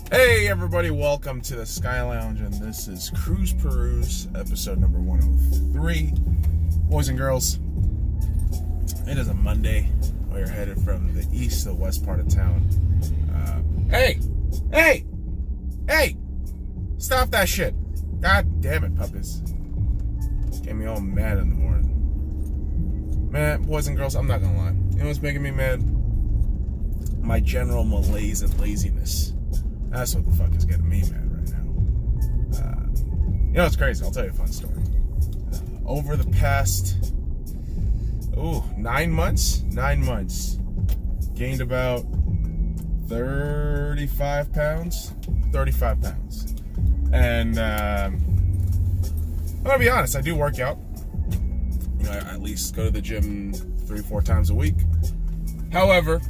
Hey everybody, welcome to the SkyLounge, and this is Cruise Peruse, episode number 103. Boys and girls, it is a Monday. We are headed from the east to the west part of town. Hey! Stop that shit! God damn it, puppies. Get me all mad in the morning. Man, boys and girls, I'm not gonna lie. You know what's making me mad? My general malaise and laziness. That's what the fuck is getting me mad right now. You know, it's crazy. I'll tell you a fun story. Over the past, 9 months, gained about 35 pounds. And I'm gonna be honest, I do work out. You know, I at least go to the gym 3-4 times a week. However,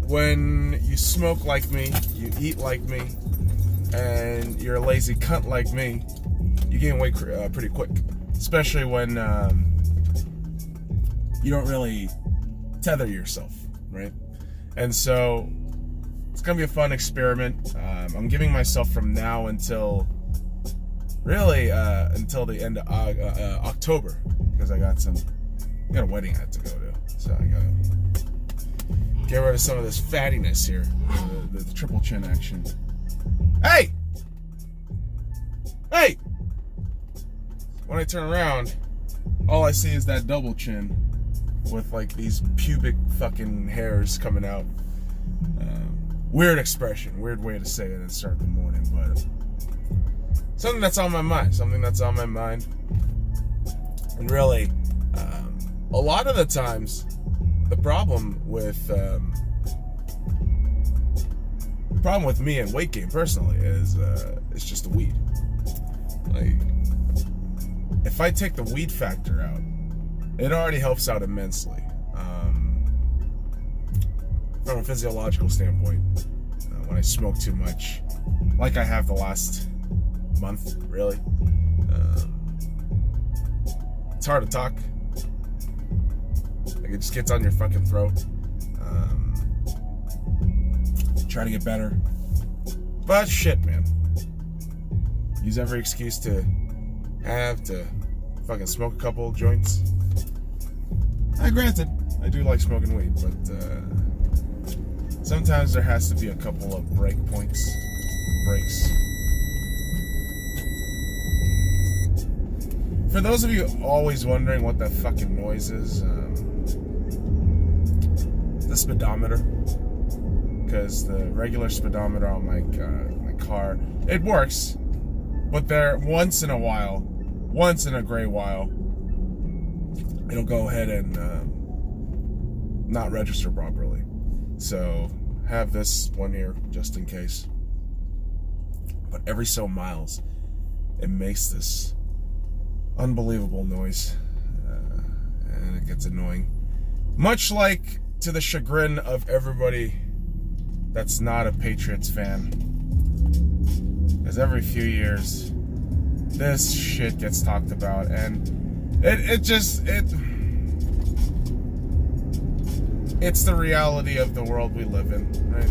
when you smoke like me, you eat like me, and you're a lazy cunt like me, you gain weight pretty quick. Especially when you don't really tether yourself, right? And so, it's going to be a fun experiment. I'm giving myself from now until the end of October, because I got a wedding I had to go to, so I got to get rid of some of this fattiness here. The triple chin action. Hey! When I turn around, all I see is that double chin with like these pubic fucking hairs coming out. Weird expression, weird way to say it at the start of the morning, but something that's on my mind. And really, a lot of the times, the problem with me and weight gain personally is it's just the weed. Like, if I take the weed factor out, it already helps out immensely. From a physiological standpoint, when I smoke too much, like I have the last month, really, it's hard to talk. Like, it just gets on your fucking throat. Try to get better. But shit, man. Use every excuse to fucking smoke a couple joints. Granted, I do like smoking weed, but sometimes there has to be a couple of breaks. For those of you always wondering what that fucking noise is, the speedometer, because the regular speedometer on my car, it works, but there once in a great while, it'll go ahead and not register properly. So have this one here just in case. But every so miles, it makes this unbelievable noise, and it gets annoying. Much like to the chagrin of everybody that's not a Patriots fan. Because every few years, this shit gets talked about, and it's the reality of the world we live in, right?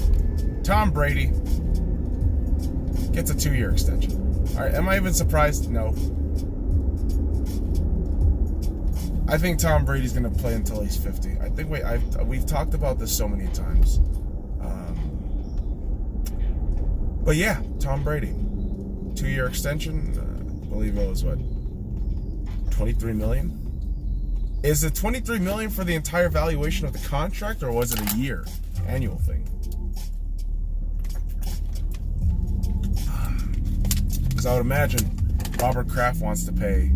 Tom Brady gets a 2-year extension. Alright, am I even surprised? No. I think Tom Brady's going to play until he's 50. I think we've talked about this so many times. But yeah, Tom Brady. 2-year extension. I believe it was, what, $23 million? Is it $23 million for the entire valuation of the contract, or was it a year? Annual thing? Because I would imagine Robert Kraft wants to pay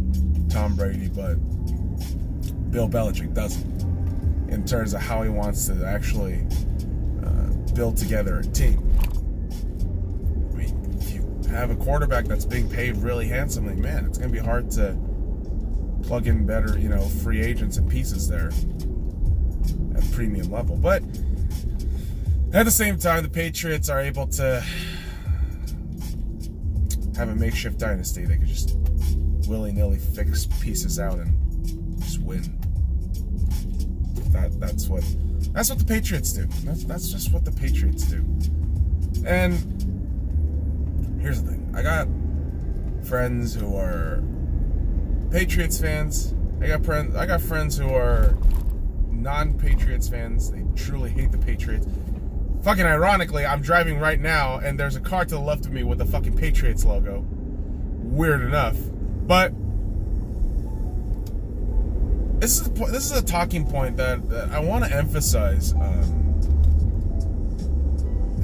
Tom Brady, but Bill Belichick doesn't, in terms of how he wants to actually build together a team. I mean, if you have a quarterback that's being paid really handsomely, man, it's going to be hard to plug in better, free agents and pieces there at premium level. But at the same time, the Patriots are able to have a makeshift dynasty. They could just willy-nilly fix pieces out and just win. That's what the Patriots do. That's just what the Patriots do. And here's the thing. I got friends who are Patriots fans. I got friends who are non-Patriots fans. They truly hate the Patriots. Fucking ironically, I'm driving right now, and there's a car to the left of me with the fucking Patriots logo. Weird enough, but this is a talking point that I want to emphasize.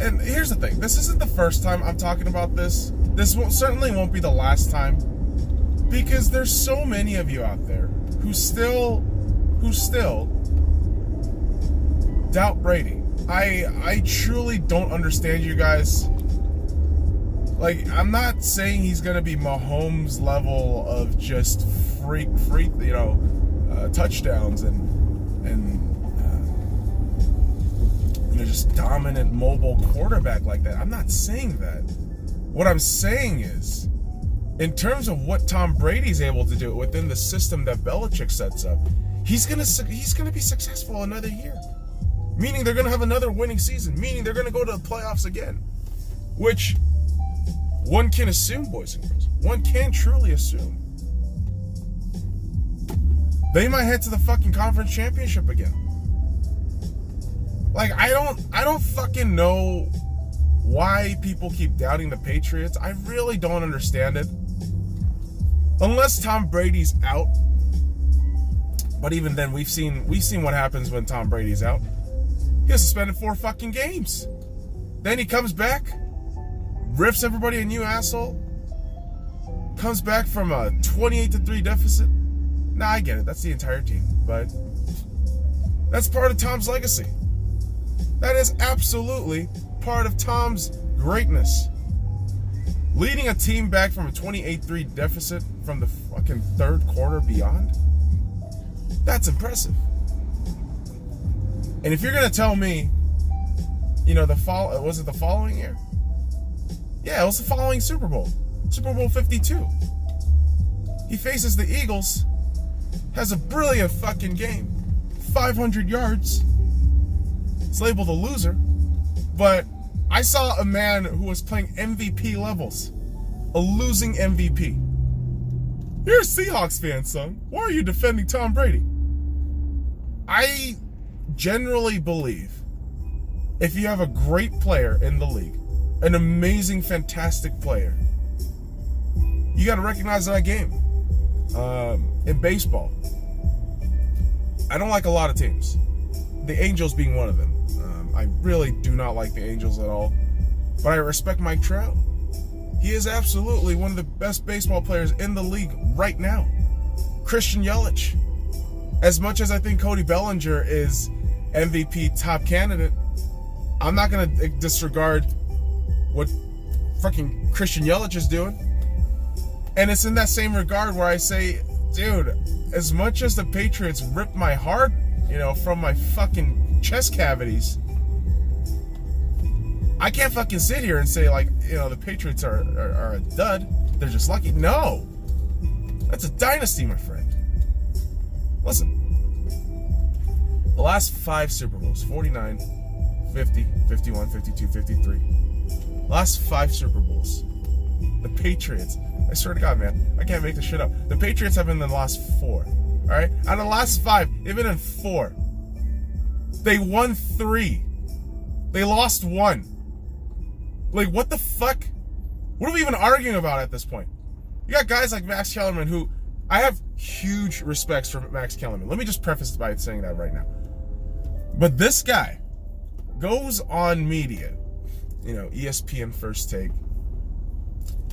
And here's the thing: this isn't the first time I'm talking about this. This certainly won't be the last time, because there's so many of you out there who still doubt Brady. I truly don't understand you guys. Like, I'm not saying he's gonna be Mahomes level of just freak, touchdowns and just dominant mobile quarterback like that. I'm not saying that. What I'm saying is, in terms of what Tom Brady's able to do within the system that Belichick sets up, he's gonna be successful another year. Meaning they're gonna have another winning season. Meaning they're gonna go to the playoffs again. Which one can assume, boys and girls. One can truly assume. They might head to the fucking conference championship again. Like, I don't fucking know why people keep doubting the Patriots. I really don't understand it. Unless Tom Brady's out. But even then, we've seen what happens when Tom Brady's out. He gets suspended 4 fucking games. Then he comes back, rips everybody a new asshole, comes back from a 28-3 deficit. Nah, I get it. That's the entire team. But that's part of Tom's legacy. That is absolutely part of Tom's greatness. Leading a team back from a 28-3 deficit from the fucking third quarter beyond. That's impressive. And if you're going to tell me, was it the following year? Yeah, it was the following Super Bowl. Super Bowl 52. He faces the Eagles, has a brilliant fucking game. 500 yards. It's labeled a loser. But I saw a man who was playing MVP levels. A losing MVP. You're a Seahawks fan, son. Why are you defending Tom Brady? I generally believe if you have a great player in the league, an amazing, fantastic player, you got to recognize that game. In baseball, I don't like a lot of teams. The Angels being one of them. I really do not like the Angels at all. But I respect Mike Trout. He is absolutely one of the best baseball players in the league right now. Christian Yelich. As much as I think Cody Bellinger is MVP top candidate, I'm not going to disregard what freaking Christian Yelich is doing. And it's in that same regard where I say, dude, as much as the Patriots ripped my heart, from my fucking chest cavities, I can't fucking sit here and say, the Patriots are a dud. They're just lucky. No. That's a dynasty, my friend. Listen. The last 5 Super Bowls, 49, 50, 51, 52, 53. Last 5 Super Bowls. The Patriots, I swear to God, man, I can't make this shit up. The Patriots have been in the last 4. Alright? Out of the last 5, they've been in 4. They won 3. They lost 1. Like, what the fuck? What are we even arguing about at this point? You got guys like Max Kellerman, who I have huge respects for Max Kellerman. Let me just preface by saying that right now. But this guy goes on media, ESPN First Take,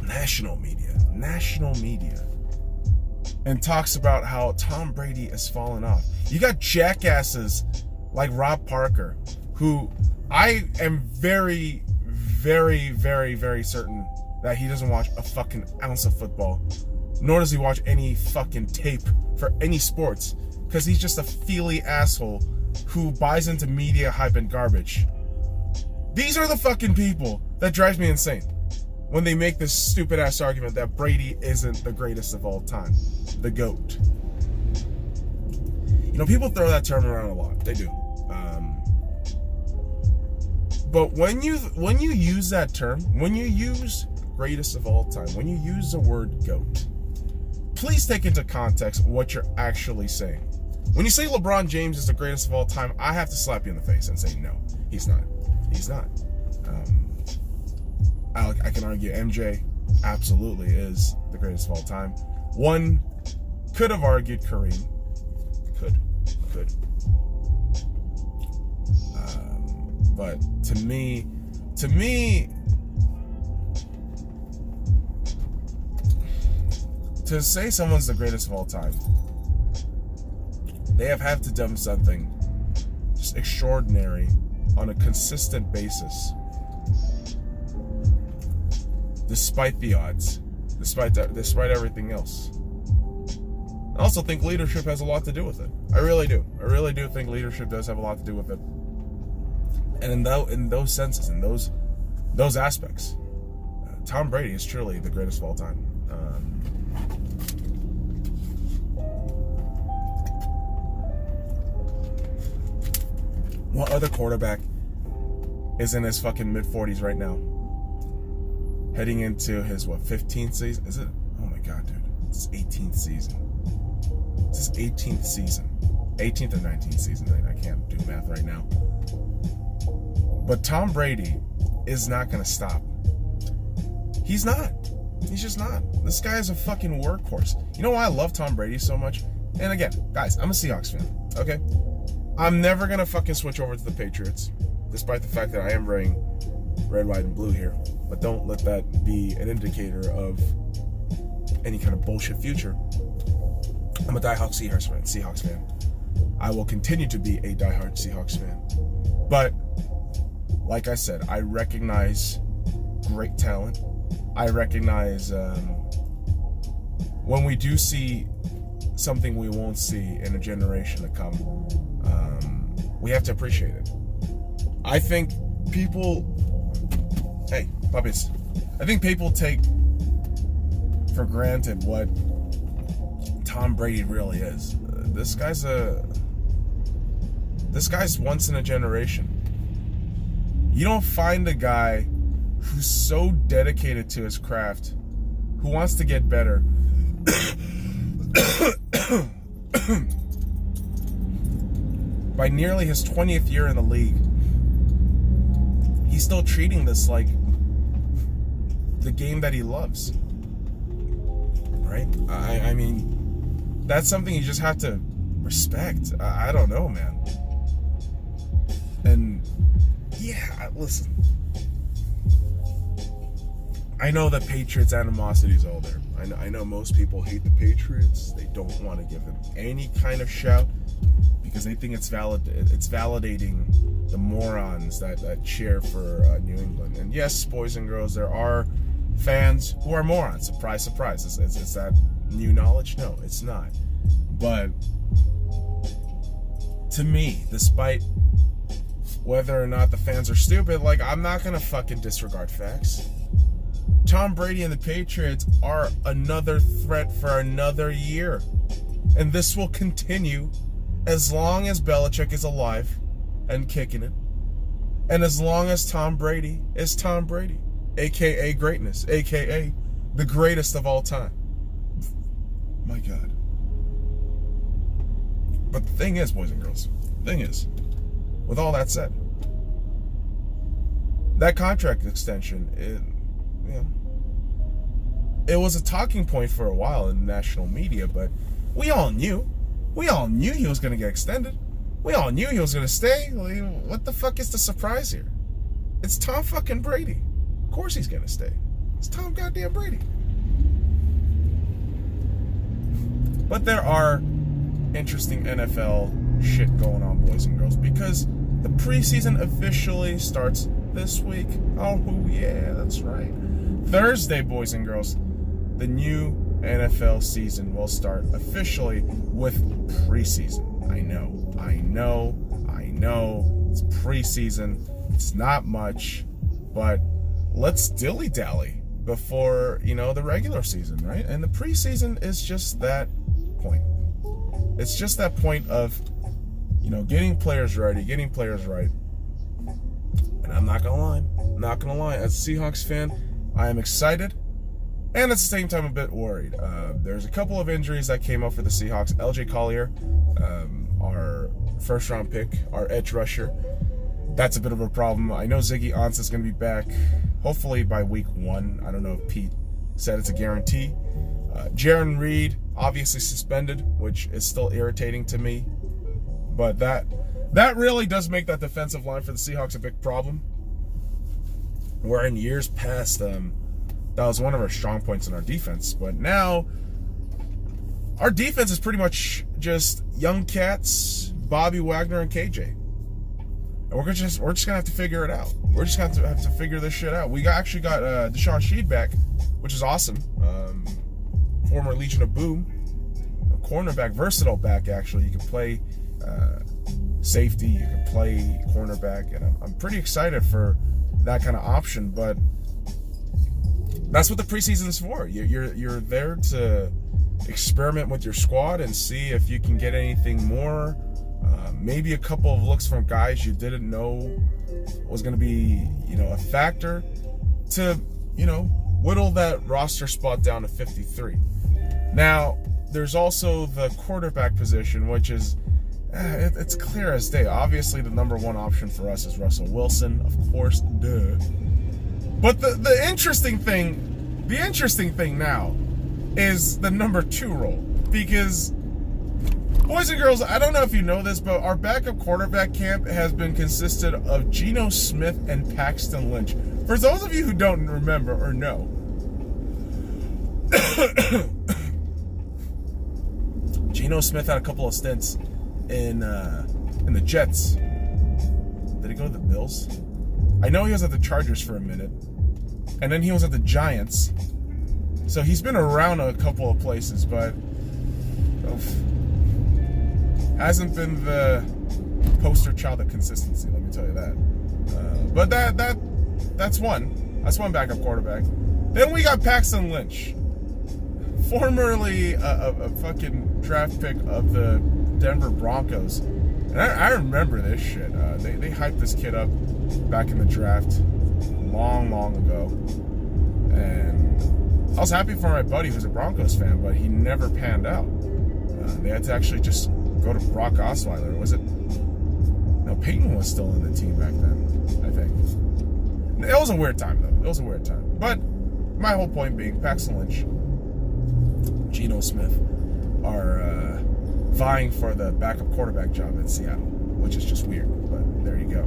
national media, and talks about how Tom Brady has fallen off. You got jackasses like Rob Parker, who I am very, very, very, very certain that he doesn't watch a fucking ounce of football, nor does he watch any fucking tape for any sports, because he's just a feely asshole who buys into media hype and garbage. These are the fucking people that drives me insane when they make this stupid ass argument that Brady isn't the greatest of all time, the GOAT. People throw that term around a lot. They do. But when you use that term, when you use greatest of all time, when you use the word GOAT, please take into context what you're actually saying. When you say LeBron James is the greatest of all time, I have to slap you in the face and say, no, he's not. He's not. I can argue MJ absolutely is the greatest of all time. One could have argued Kareem. Could. But to me, to say someone's the greatest of all time, they have had to do something just extraordinary on a consistent basis, despite the odds, despite everything else. I also think leadership has a lot to do with it. I really do. I really do think leadership does have a lot to do with it. And in those senses, in those aspects, Tom Brady is truly the greatest of all time. What other quarterback is in his fucking mid-40s right now? Heading into his, 15th season? Is it? Oh my god, dude. It's his 18th season. It's his 18th season. 18th or 19th season. I can't do math right now. But Tom Brady is not going to stop. He's not. He's just not. This guy is a fucking workhorse. You know why I love Tom Brady so much? And again, guys, I'm a Seahawks fan, okay? I'm never going to fucking switch over to the Patriots, despite the fact that I am wearing red, white, and blue here. But don't let that be an indicator of any kind of bullshit future. I'm a diehard Seahawks fan. I will continue to be a diehard Seahawks fan. But, like I said, I recognize great talent. I recognize when we do see something we won't see in a generation to come, we have to appreciate it. I think people, hey, puppies, I think people take for granted what Tom Brady really is. This guy's once in a generation. You don't find a guy who's so dedicated to his craft, who wants to get better. By nearly his 20th year in the league, he's still treating this like the game that he loves. Right? I mean, that's something you just have to respect. I don't know, man. And yeah, listen. I know the Patriots animosity is all there. I know most people hate the Patriots. They don't want to give them any kind of shout because they think it's validating the morons that cheer for New England. And yes, boys and girls, there are fans who are morons. Surprise, surprise. Is that new knowledge? No, it's not. But to me, despite whether or not the fans are stupid, like, I'm not gonna fucking disregard facts. Tom Brady and the Patriots are another threat for another year. And this will continue as long as Belichick is alive and kicking it. And as long as Tom Brady is Tom Brady, a.k.a. greatness, a.k.a. the greatest of all time. My God. But the thing is, boys and girls, with all that said, that contract extension, it was a talking point for a while in the national media, but we all knew he was going to get extended. We all knew he was going to stay. What the fuck is the surprise here? It's Tom fucking Brady. Of course he's going to stay. It's Tom goddamn Brady. But there are interesting NFL shit going on, boys and girls, because the preseason officially starts this week. Oh yeah, that's right. Thursday, boys and girls, the new NFL season will start officially with preseason. I know. It's preseason. It's not much, but let's dilly-dally before, the regular season, right? And the preseason is just that point. It's just that point of, getting players ready, getting players right. And I'm not gonna lie, as a Seahawks fan, I am excited, and at the same time a bit worried. There's a couple of injuries that came up for the Seahawks. LJ Collier, our first-round pick, our edge rusher, that's a bit of a problem. I know Ziggy Ansah is going to be back, hopefully by week 1. I don't know if Pete said it's a guarantee. Jaron Reed, obviously suspended, which is still irritating to me. But that really does make that defensive line for the Seahawks a big problem. Where in years past, that was one of our strong points in our defense. But now, our defense is pretty much just young cats, Bobby Wagner and KJ. And we're just gonna have to figure it out. We're just gonna have to figure this shit out. We actually got Deshaun Sheed back, which is awesome. Former Legion of Boom, a cornerback, versatile back actually. You can play safety, you can play cornerback, and I'm pretty excited for that kind of option. But that's what the preseason is for. You're there to experiment with your squad and see if you can get anything more. Maybe a couple of looks from guys you didn't know was going to be, a factor to, whittle that roster spot down to 53. Now, there's also the quarterback position, which is, it's clear as day. Obviously, the number one option for us is Russell Wilson, of course, duh. But the interesting thing now is the number 2 role, because boys and girls, I don't know if you know this, but our backup quarterback camp has been consisted of Geno Smith and Paxton Lynch. For those of you who don't remember or know, Geno Smith had a couple of stints in the Jets. Did he go to the Bills? I know he was at the Chargers for a minute, and then he was at the Giants. So he's been around a couple of places, but hasn't been the poster child of consistency, let me tell you that. But that's one. That's one backup quarterback. Then we got Paxton Lynch, formerly a fucking draft pick of the Denver Broncos. And I remember this shit. They hyped this kid up back in the draft long ago. And I was happy for my buddy who's a Broncos fan, but he never panned out. They had to actually just go to Brock Osweiler. Was it? No, Peyton was still on the team back then, I think. It was a weird time, though. It was a weird time. But my whole point being, Paxton Lynch, Geno Smith are vying for the backup quarterback job in Seattle, which is just weird, but there you go.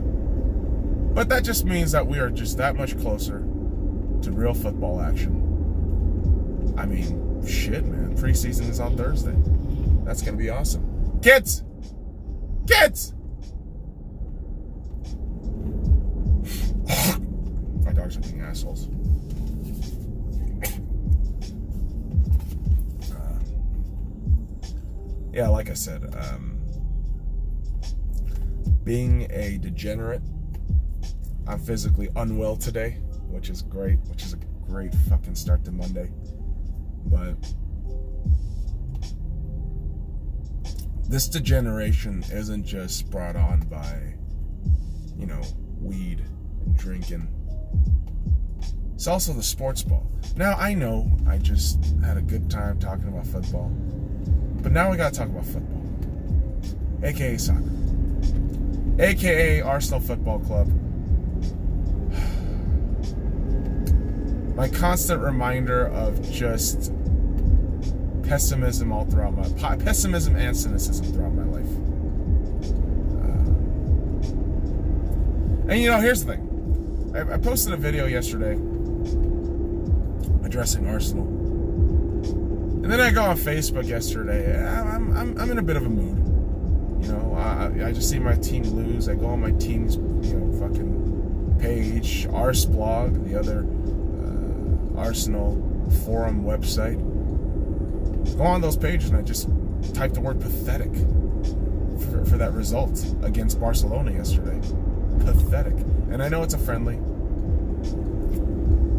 But that just means that we are just that much closer to real football action. I mean, shit, man. Preseason is on Thursday. That's going to be awesome. Kids! My dogs are being assholes. Yeah, like I said, being a degenerate, I'm physically unwell today, which is great, which is a great fucking start to Monday. But this degeneration isn't just brought on by, weed and drinking. It's also the sports ball. Now, I know I just had a good time talking about football, but now we gotta talk about football, aka soccer, aka Arsenal Football Club. My constant reminder of just pessimism all throughout pessimism and cynicism throughout my life. And here's the thing. I posted a video yesterday addressing Arsenal, and then I go on Facebook yesterday. I'm in a bit of a mood. I just see my team lose. I go on my team's fucking page, Arseblog, the other Arsenal forum website. Go on those pages and I just type the word pathetic for that result against Barcelona yesterday. Pathetic. And I know it's a friendly.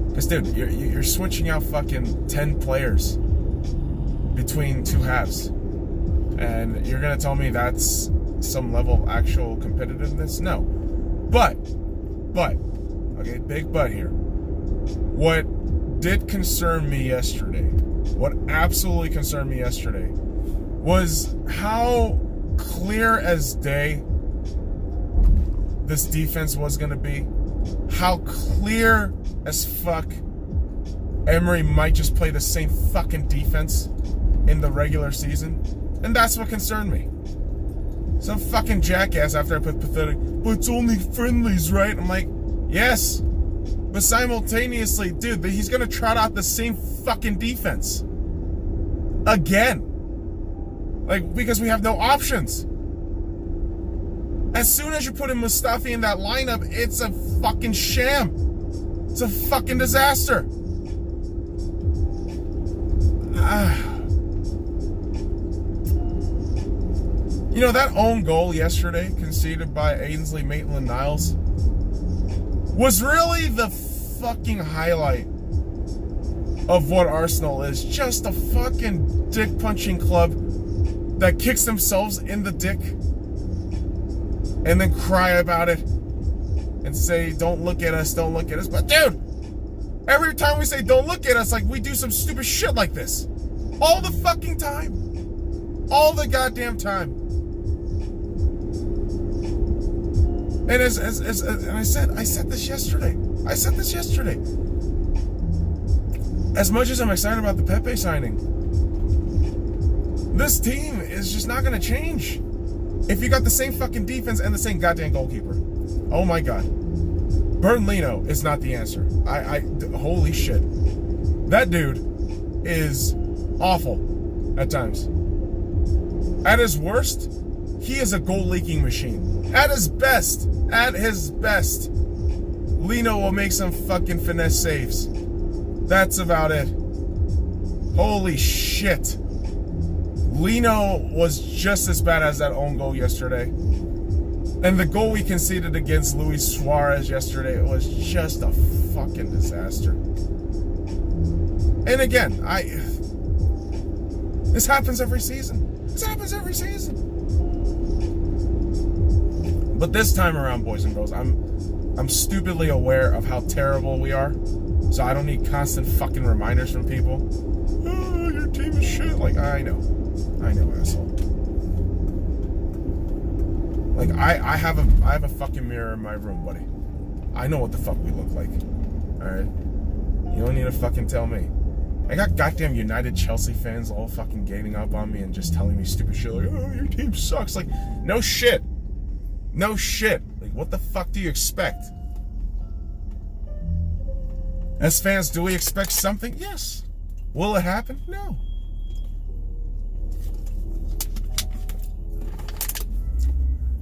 Because, dude, you're switching out fucking 10 players between two halves. And you're going to tell me that's some level of actual competitiveness? No. But, okay, big but here. What did concern me yesterday, what absolutely concerned me yesterday, was how clear as day this defense was going to be. How clear as fuck Emery might just play the same fucking defense in the regular season. And that's what concerned me. Some fucking jackass after I put pathetic, but it's only friendlies, right? I'm like, yes. But simultaneously, dude, he's going to trot out the same fucking defense. Again. Like, because we have no options. As soon as you put in Mustafi in that lineup, it's a fucking sham. It's a fucking disaster. You know, that own goal yesterday, conceded by Ainsley Maitland-Niles, was really the fucking highlight of what Arsenal is. Just a fucking dick-punching club that kicks themselves in the dick and then cry about it and say, don't look at us, don't look at us. But dude, every time we say don't look at us, like we do some stupid shit like this. All the fucking time. All the goddamn time. And and I said this yesterday. As much as I'm excited about the Pepe signing, this team is just not going to change if you got the same fucking defense and the same goddamn goalkeeper. Oh my god. Bernd Leno is not the answer. Holy shit. That dude is awful at times. At his worst, he is a goal-leaking machine. At his best, Leno will make some fucking finesse saves. That's about it. Holy shit. Leno was just as bad as that own goal yesterday. And the goal we conceded against Luis Suarez yesterday was just a fucking disaster. And again, this happens every season. But this time around, boys and girls, I'm stupidly aware of how terrible we are. So I don't need constant fucking reminders from people. Oh, your team is shit. Like, I know, asshole. Like, I have a fucking mirror in my room, buddy. I know what the fuck we look like. Alright? You don't need to fucking tell me. I got goddamn United Chelsea fans all fucking gaining up on me and just telling me stupid shit like, oh, your team sucks. Like, no shit. Like, what the fuck do you expect? As fans, do we expect something? Yes. Will it happen? No.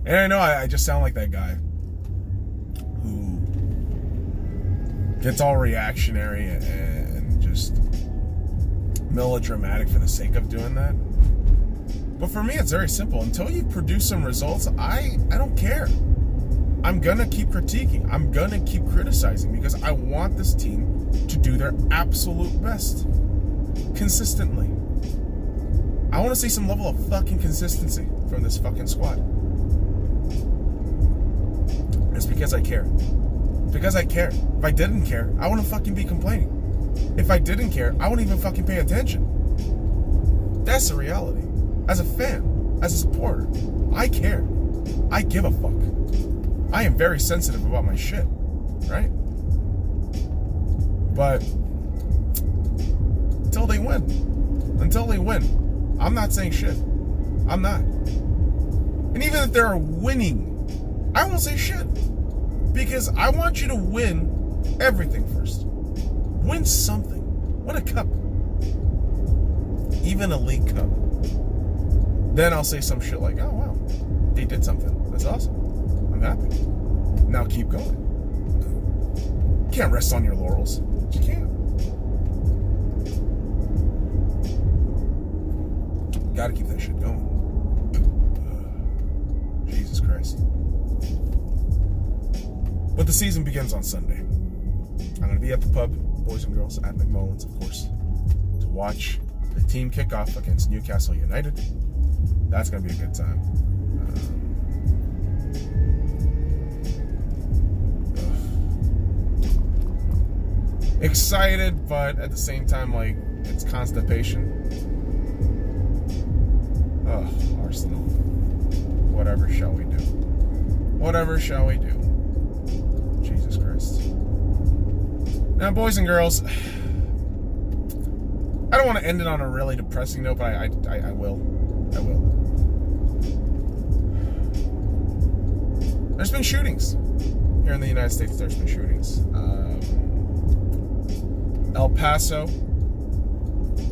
And I know I just sound like that guy who gets all reactionary and just melodramatic for the sake of doing that. But for me, it's very simple. Until you produce some results, I don't care. I'm going to keep critiquing. I'm going to keep criticizing because I want this team to do their absolute best. Consistently. I want to see some level of fucking consistency from this fucking squad. It's because I care. Because I care. If I didn't care, I wouldn't fucking be complaining. If I didn't care, I wouldn't even fucking pay attention. That's the reality. As a fan, as a supporter, I care. I give a fuck. I am very sensitive about my shit, right? But until they win, I'm not saying shit. I'm not. And even if they're winning, I won't say shit. Because I want you to win everything first. Win something. Win a cup. Even a league cup. Then I'll say some shit like, oh wow, they did something. That's awesome. I'm happy. Now keep going. You can't rest on your laurels. You can't. Gotta keep that shit going. Jesus Christ. But the season begins on Sunday. I'm going to be at the pub, boys and girls, at McMullen's, of course, to watch the team kick off against Newcastle United. That's going to be a good time. excited, but at the same time, like, it's constipation. Oh, Arsenal. Whatever shall we do? Whatever shall we do? Jesus Christ. Now, boys and girls, I don't want to end it on a really depressing note, but I will. I will. There's been shootings. Here in the United States, there's been shootings. El Paso, I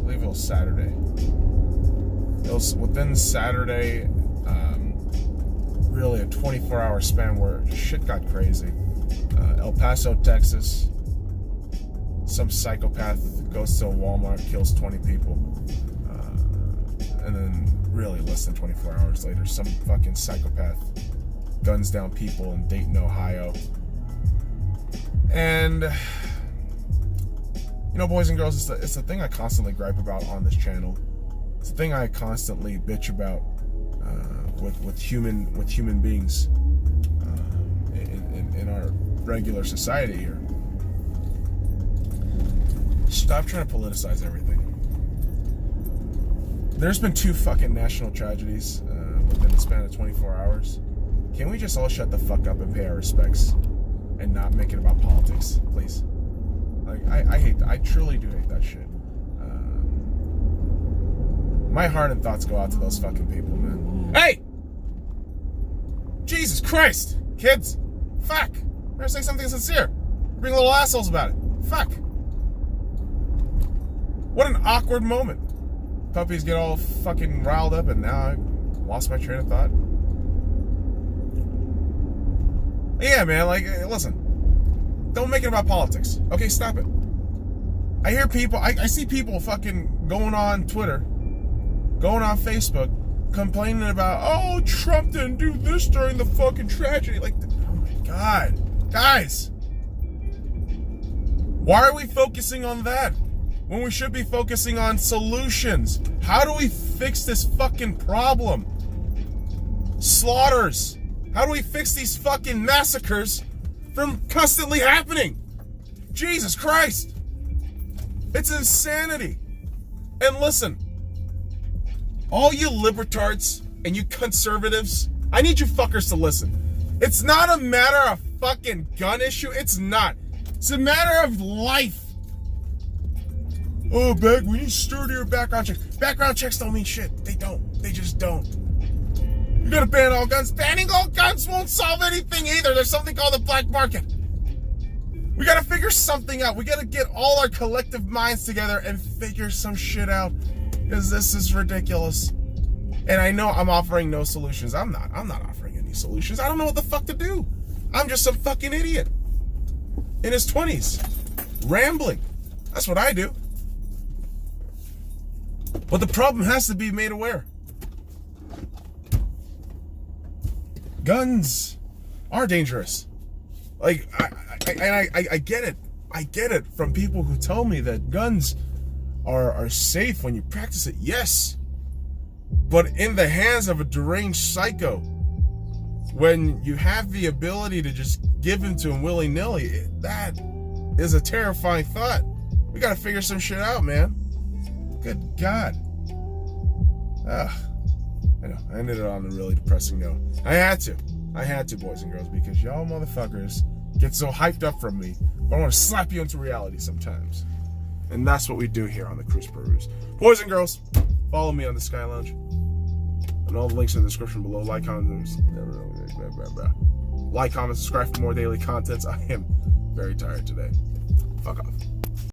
believe it was Saturday. It was within Saturday, really a 24-hour span where shit got crazy. El Paso, Texas, some psychopath goes to a Walmart, kills 20 people. And then really less than 24 hours later, some fucking psychopath guns down people in Dayton, Ohio. And, you know, boys and girls, it's the thing I constantly gripe about on this channel. It's the thing I constantly bitch about with human beings in our regular society here. Stop trying to politicize everything. There's been 2 fucking national tragedies within the span of 24 hours. Can we just all shut the fuck up and pay our respects and not make it about politics, please? Like, I truly do hate that shit. My heart and thoughts go out to those fucking people, man. Hey! Jesus Christ! Kids! Fuck! I'm gonna say something sincere. We're being little assholes about it. Fuck! What an awkward moment. Puppies get all fucking riled up and now I lost my train of thought. Yeah, man, like, listen. Don't make it about politics. Okay, stop it. I hear people, I see people fucking going on Twitter, going on Facebook, complaining about, oh, Trump didn't do this during the fucking tragedy. Like, oh my God. Guys. Why are we focusing on that when we should be focusing on solutions? How do we fix this fucking problem? Slaughters. How do we fix these fucking massacres from constantly happening? Jesus Christ. It's insanity. And listen, all you libertards and you conservatives, I need you fuckers to listen. It's not a matter of fucking gun issue. It's not. It's a matter of life. Oh, we need sturdier background checks. Background checks don't mean shit. They don't. They just don't. You gotta ban all guns. Banning all guns won't solve anything either. There's something called the black market. We gotta figure something out. We gotta get all our collective minds together and figure some shit out. Because this is ridiculous. And I know I'm offering no solutions. I'm not offering any solutions. I don't know what the fuck to do. I'm just some fucking idiot. In his 20s. Rambling. That's what I do. But the problem has to be made aware. Guns are dangerous. Like, I get it. I get it from people who tell me that guns are safe when you practice it. Yes. But in the hands of a deranged psycho, when you have the ability to just give him to him willy-nilly, that is a terrifying thought. We gotta figure some shit out, man. Good God. I know, I ended it on a really depressing note. I had to, boys and girls, because y'all motherfuckers get so hyped up from me, but I want to slap you into reality sometimes. And that's what we do here on the Cruise Peruse. Boys and girls, follow me on the Sky Lounge. And all the links in the description below. Like, comment, subscribe for more daily contents. I am very tired today. Fuck off.